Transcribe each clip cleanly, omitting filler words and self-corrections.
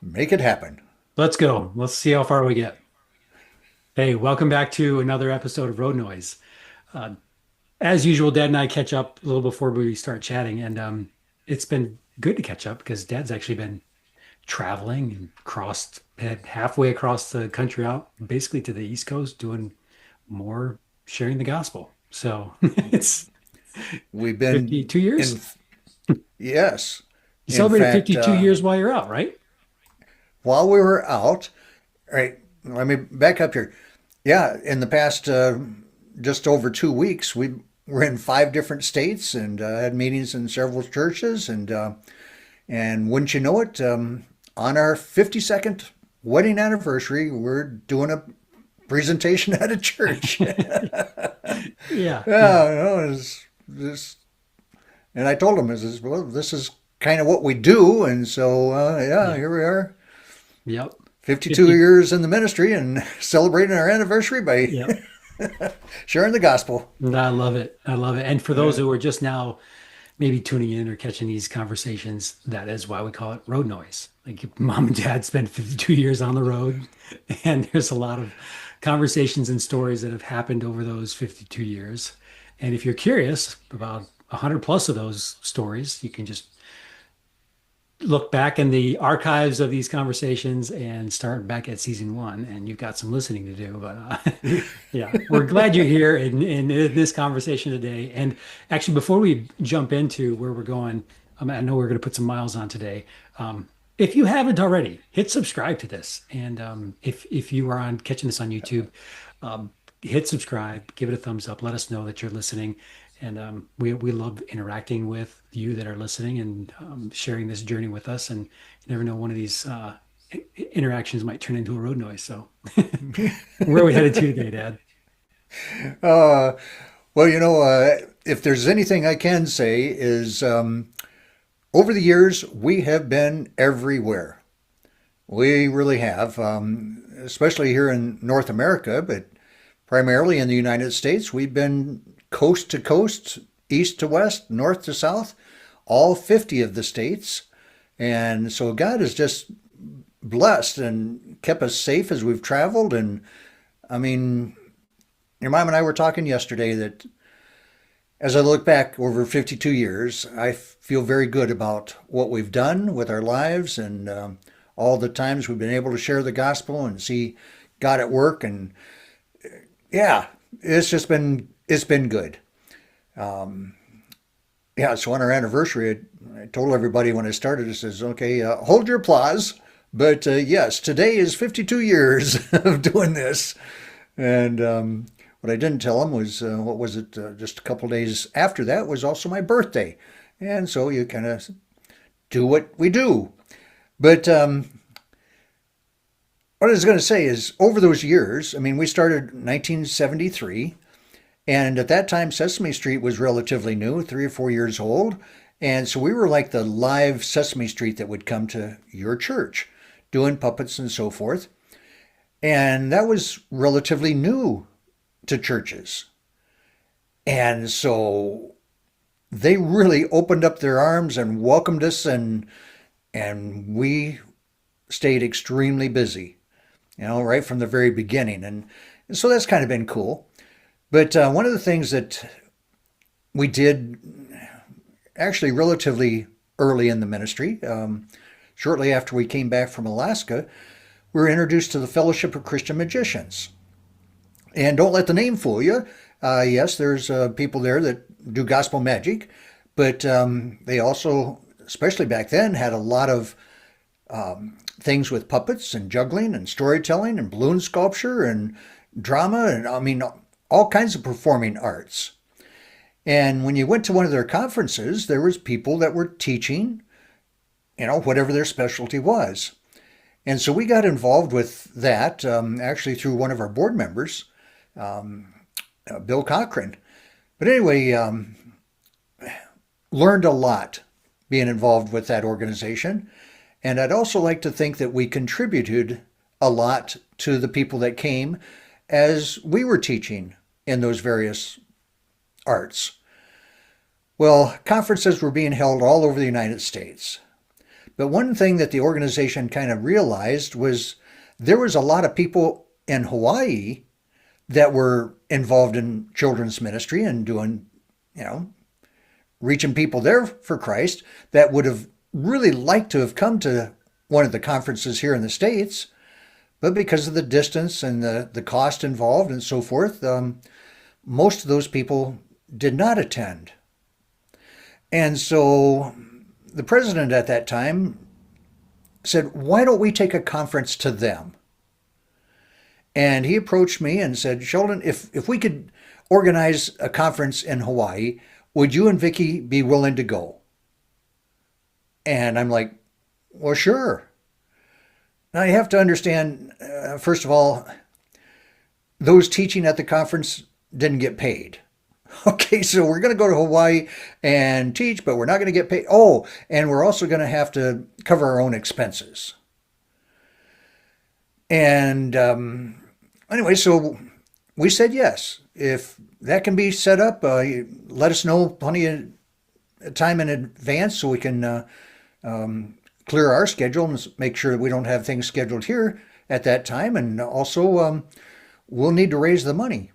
Make it happen. Let's go. Let's see how far we get. Hey, welcome back to another episode of Road Noise. Uh, as usual, Dad and I catch up a little before we start chatting, and it's been good to catch up because Dad's actually been traveling and head halfway across the country out, basically to the East Coast, doing more sharing the gospel. So it's We've been 52 in, years. yes. You In celebrated fact, 52 years while you're out, right? while we were out, right, let me back up here. Yeah, in the past just over 2 weeks, we were in five different states and had meetings in several churches. And wouldn't you know it, on our 52nd wedding anniversary, we're doing a presentation at a church. Yeah, yeah, Yeah, you know, this, and I told him, well, this is kind of what we do, and so yeah, yeah. here we are, Yep. 52 50. years in the ministry and celebrating our anniversary by Yep. sharing the gospel. I love it. I love it. And for those Yeah. who are just now maybe tuning in or catching these conversations, that is why we call it road noise. Like mom and dad spent 52 years on the road, and there's a lot of conversations and stories that have happened over those 52 years. And if you're curious about 100 plus of those stories, you can just look back in the archives of these conversations and start back at season one, and you've got some listening to do. But yeah, we're glad you're here in this conversation today. And actually, before we jump into where we're going, I know we're going to put some miles on today. If you haven't already, hit subscribe to this. And if you are on catching this on YouTube, um, hit subscribe, give it a thumbs up, let us know that you're listening. And we love interacting with you that are listening and sharing this journey with us. And you never know, one of these interactions might turn into a road noise. So where are we headed to today, Dad? Uh, well, if there's anything I can say is over the years, we have been everywhere. We really have, especially here in North America, but primarily in the United States. We've been coast to coast, east to west, north to south, all 50 of the states. And so God has just blessed and kept us safe as we've traveled. And I mean, your mom and I were talking yesterday that as I look back over 52 years, I feel very good about what we've done with our lives and all the times we've been able to share the gospel and see God at work. And yeah, it's been good. Yeah, so on our anniversary, I told everybody when I started, I says, okay, hold your applause. But yes, today is 52 years of doing this. And what I didn't tell them was, what was it, just a couple days after that was also my birthday. And so you kind of do what we do. But what I was going to say is over those years, I mean, we started in 1973. And at that time, Sesame Street was relatively new, 3 or 4 years old. And so we were like the live Sesame Street that would come to your church, doing puppets and so forth. And that was relatively new to churches. And so they really opened up their arms and welcomed us, and we stayed extremely busy, right from the very beginning. And so that's kind of been cool. But one of the things that we did actually relatively early in the ministry, shortly after we came back from Alaska, we were introduced to the Fellowship of Christian Magicians. And don't let the name fool you. Yes, there's people there that do gospel magic, but they also, especially back then, had a lot of things with puppets and juggling and storytelling and balloon sculpture and drama and I mean all kinds of performing arts. And when you went to one of their conferences, there was people that were teaching, whatever their specialty was. And so we got involved with that actually through one of our board members, Bill Cochran. But anyway, learned a lot being involved with that organization. And I'd also like to think that we contributed a lot to the people that came as we were teaching in those various arts. Well, conferences were being held all over the United States. But one thing that the organization kind of realized was there was a lot of people in Hawaii that were involved in children's ministry and doing, you know, reaching people there for Christ that would have really liked to have come to one of the conferences here in the States, but because of the distance and the cost involved and so forth, most of those people did not attend. And so the president at that time said, why don't we take a conference to them? And he approached me and said, Sheldon, if we could organize a conference in Hawaii, would you and Vicky be willing to go? And I'm like, well, sure. Now you have to understand, first of all, those teaching at the conference didn't get paid. Okay, so we're going to go to Hawaii and teach, but we're not going to get paid. Oh, and we're also going to have to cover our own expenses. And anyway, so we said yes. If that can be set up, let us know plenty of time in advance so we can clear our schedule and make sure that we don't have things scheduled here at that time. And also, we'll need to raise the money.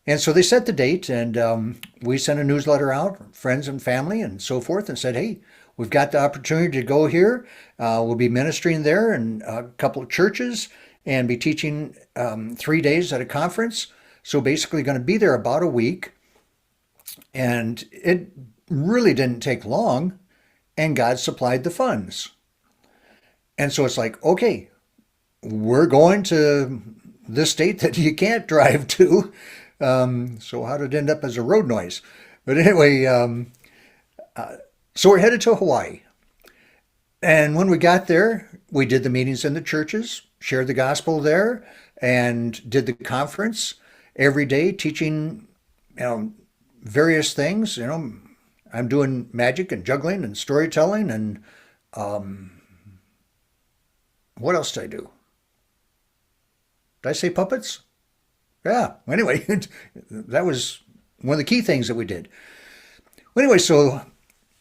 And so they set the date, and we sent a newsletter out, friends and family and so forth, and said, hey, we've got the opportunity to go here. We'll be ministering there in a couple of churches and be teaching 3 days at a conference. So basically going to be there about a week. And it really didn't take long, and God supplied the funds. And so it's like, okay, we're going to the state that you can't drive to. So how did it end up as a road noise? But anyway, so we're headed to Hawaii. And when we got there, we did the meetings in the churches, shared the gospel there, and did the conference every day, teaching, various things. I'm doing magic and juggling and storytelling, and what else did I do? Did I say puppets? Yeah. Anyway, that was one of the key things that we did. Anyway, so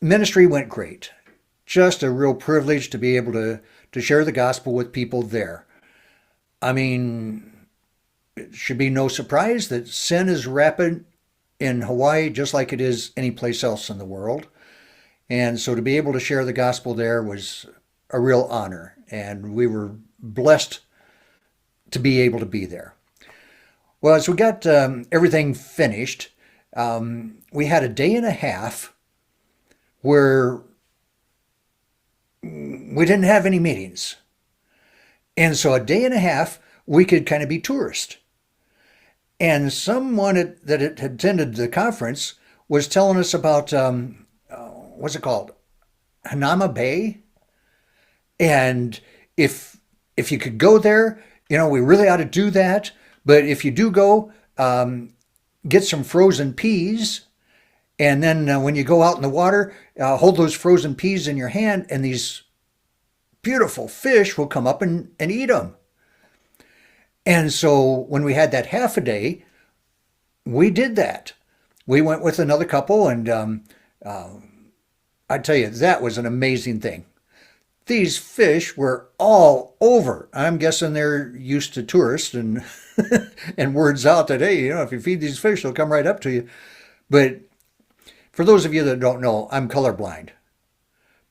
ministry went great. Just a real privilege to be able to share the gospel with people there. I mean, it should be no surprise that sin is rampant in Hawaii just like it is any place else in the world. And so to be able to share the gospel there was a real honor. And we were blessed to be able to be there. Well, as we got everything finished, we had a day and a half where we didn't have any meetings. And so a day and a half, we could kind of be tourists. And someone that had attended the conference was telling us about, what's it called? Hanama Bay. And if you could go there, we really ought to do that. But if you do go, get some frozen peas. And then when you go out in the water, hold those frozen peas in your hand, and these beautiful fish will come up and eat them. And so when we had that half a day, we did that. We went with another couple, and I tell you, that was an amazing thing. These fish were all over. I'm guessing they're used to tourists and and words out that, hey, if you feed these fish, they'll come right up to you. But for those of you that don't know, I'm colorblind.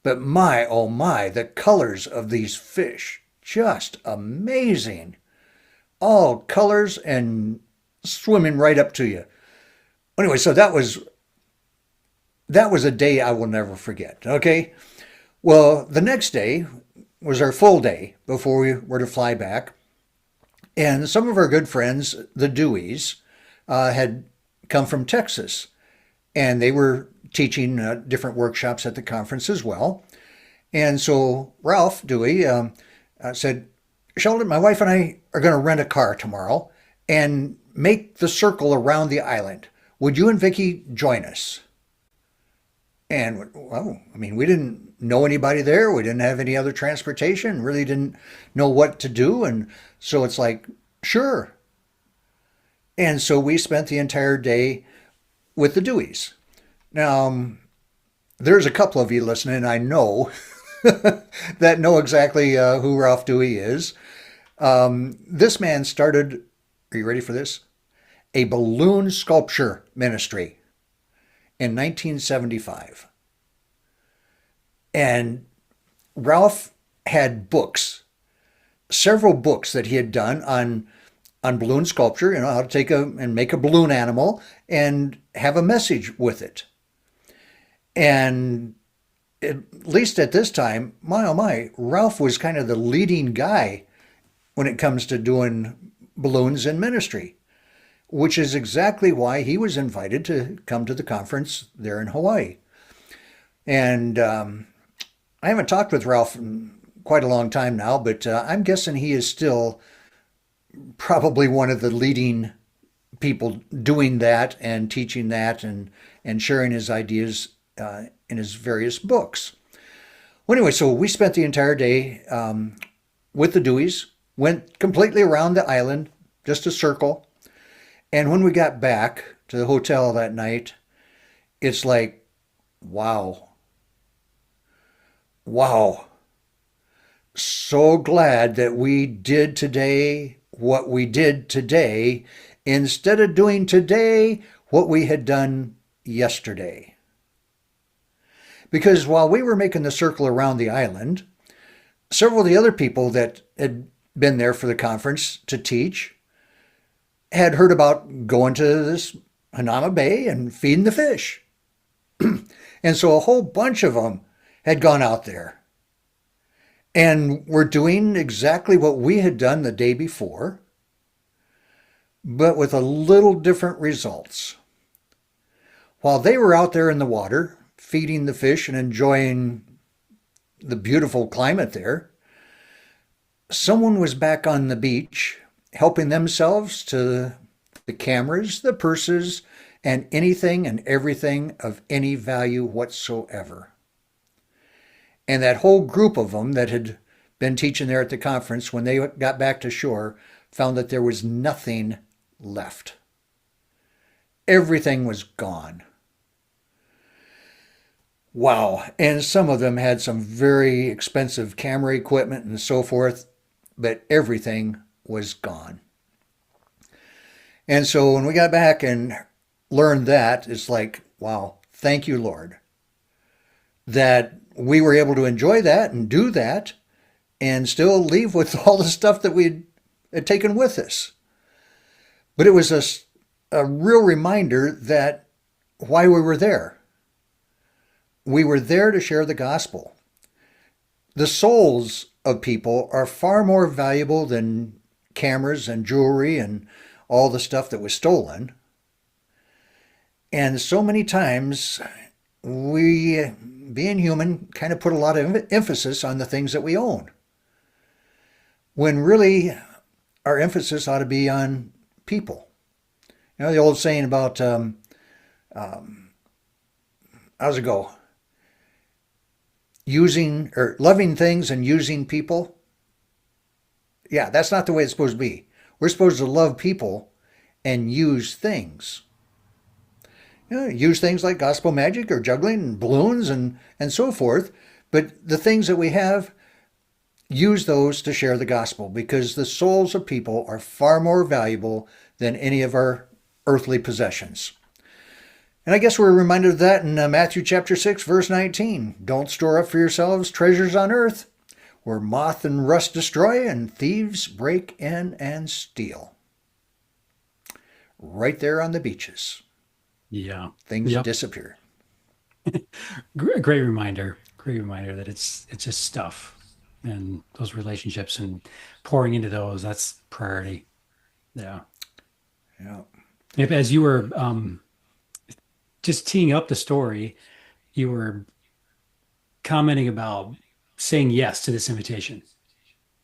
But my, oh my, the colors of these fish, just amazing. All colors and swimming right up to you. Anyway, so that was a day I will never forget, okay? Well, the next day was our full day before we were to fly back. And some of our good friends, the Deweys, had come from Texas. And they were teaching different workshops at the conference as well. And so Ralph Dewey said, Sheldon, my wife and I are going to rent a car tomorrow and make the circle around the island. Would you and Vicky join us? And, well, we didn't know anybody there. We didn't have any other transportation, really didn't know what to do. And so it's like, sure. And so we spent the entire day with the Deweys. Now, there's a couple of you listening, I know, that know exactly who Ralph Dewey is. This man started, are you ready for this? A balloon sculpture ministry in 1975. And Ralph had books, several books that he had done on balloon sculpture, how to take a and make a balloon animal and have a message with it. And at least at this time, my oh my, Ralph was kind of the leading guy when it comes to doing balloons in ministry, which is exactly why he was invited to come to the conference there in Hawaii. And I haven't talked with Ralph in quite a long time now, but I'm guessing he is still probably one of the leading people doing that and teaching that and sharing his ideas in his various books. Well, anyway, so we spent the entire day with the Deweys, went completely around the island, just a circle. And when we got back to the hotel that night, it's like, wow, wow. So glad that we did today what we did today instead of doing today what we had done yesterday. Because while we were making the circle around the island, several of the other people that had been there for the conference to teach had heard about going to this Hanama Bay and feeding the fish. And so a whole bunch of them had gone out there and were doing exactly what we had done the day before, but with a little different results. While they were out there in the water, feeding the fish and enjoying the beautiful climate there, someone was back on the beach helping themselves to the cameras, the purses, and anything and everything of any value whatsoever. And that whole group of them that had been teaching there at the conference, when they got back to shore, found that there was nothing left. Everything was gone. Wow. And some of them had some very expensive camera equipment and so forth, but everything was gone. And so when we got back and learned that, it's like, wow, thank you, Lord, that we were able to enjoy that and do that and still leave with all the stuff that we had taken with us. But it was a real reminder that why we were there. We were there to share the gospel. The souls of people are far more valuable than cameras and jewelry and all the stuff that was stolen. And so many times we, being human, kind of put a lot of emphasis on the things that we own, when really our emphasis ought to be on people. The old saying about, how's it go? Using or loving things and using people. Yeah, that's not the way it's supposed to be. We're supposed to love people and use things. Use things like gospel magic or juggling and balloons and so forth. But the things that we have, use those to share the gospel, because the souls of people are far more valuable than any of our earthly possessions. And I guess we're reminded of that in Matthew chapter 6, verse 19. Don't store up for yourselves treasures on earth, where moth and rust destroy and thieves break in and steal. Right there on the beaches. Yeah. Things Yep. disappear. Great reminder. Great reminder that it's just stuff, and those relationships and pouring into those, that's priority. Yeah. Yeah. If as you were just teeing up the story, you were commenting about saying yes to this invitation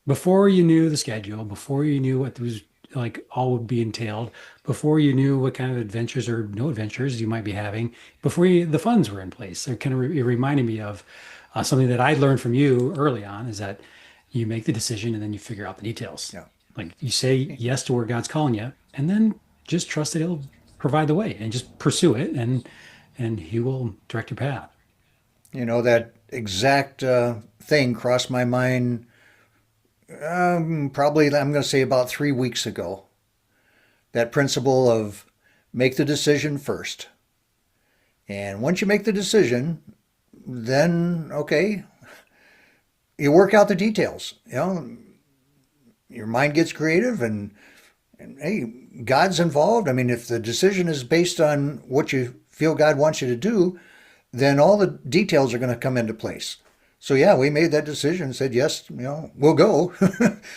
before you knew the schedule, before you knew what was like all would be entailed, before you knew what kind of adventures or no adventures you might be having, before the funds were in place. It kind of it reminded me of something that I learned from you early on, is that you make the decision and then you figure out the details. Yeah. Like you say yes to where God's calling you, and then just trust that He'll provide the way and just pursue it, and He will direct your path. That exact thing crossed my mind probably, I'm going to say about 3 weeks ago. That principle of make the decision first. And once you make the decision, then, okay, you work out the details. Your mind gets creative and hey, God's involved. I mean, if the decision is based on what you feel God wants you to do, then all the details are going to come into place. So yeah, we made that decision and said, yes, we'll go.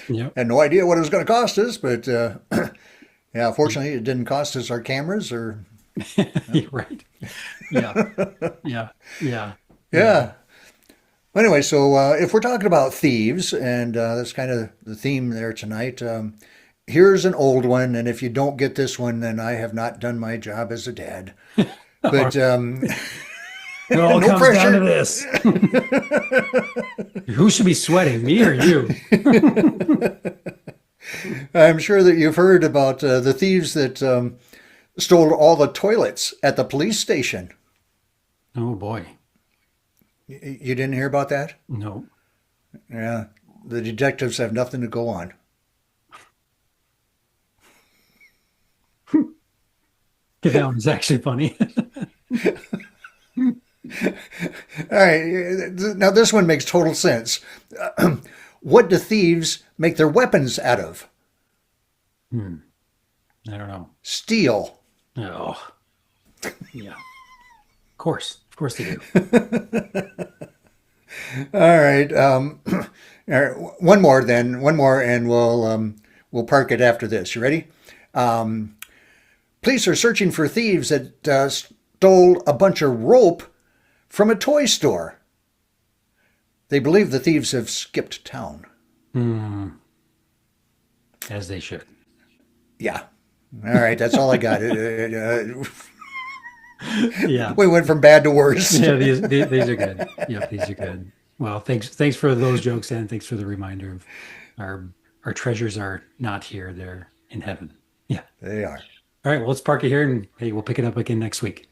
Yep. Had no idea what it was going to cost us, but yeah, fortunately it didn't cost us our cameras or, You're right. Yeah. Yeah. Yeah. Yeah. yeah. Anyway, so if we're talking about thieves, and that's kind of the theme there tonight, here's an old one. And if you don't get this one, then I have not done my job as a dad. But It all no comes down to pressure. this. Who should be sweating, me or you? I'm sure that you've heard about the thieves that stole all the toilets at the police station. Oh boy. You didn't hear about that? No. Yeah, the detectives have nothing to go on. That one is actually funny. All right, now this one makes total sense. What do thieves make their weapons out of? Hmm. I don't know. Steel. Oh, yeah. Of course. Of course they do. All right, all right. One more then. One more, and we'll park it after this. You ready? Um, Police are searching for thieves that stole a bunch of rope from a toy store. They believe the thieves have skipped town. Hmm. As they should. Yeah. All right, that's all I got. Yeah. We went from bad to worse. Yeah, these are good. Yep, these are good. Well, thanks for those jokes, and thanks for the reminder of our treasures are not here, they're in heaven. Yeah. They are. All right, well, let's park it here and hey, we'll pick it up again next week.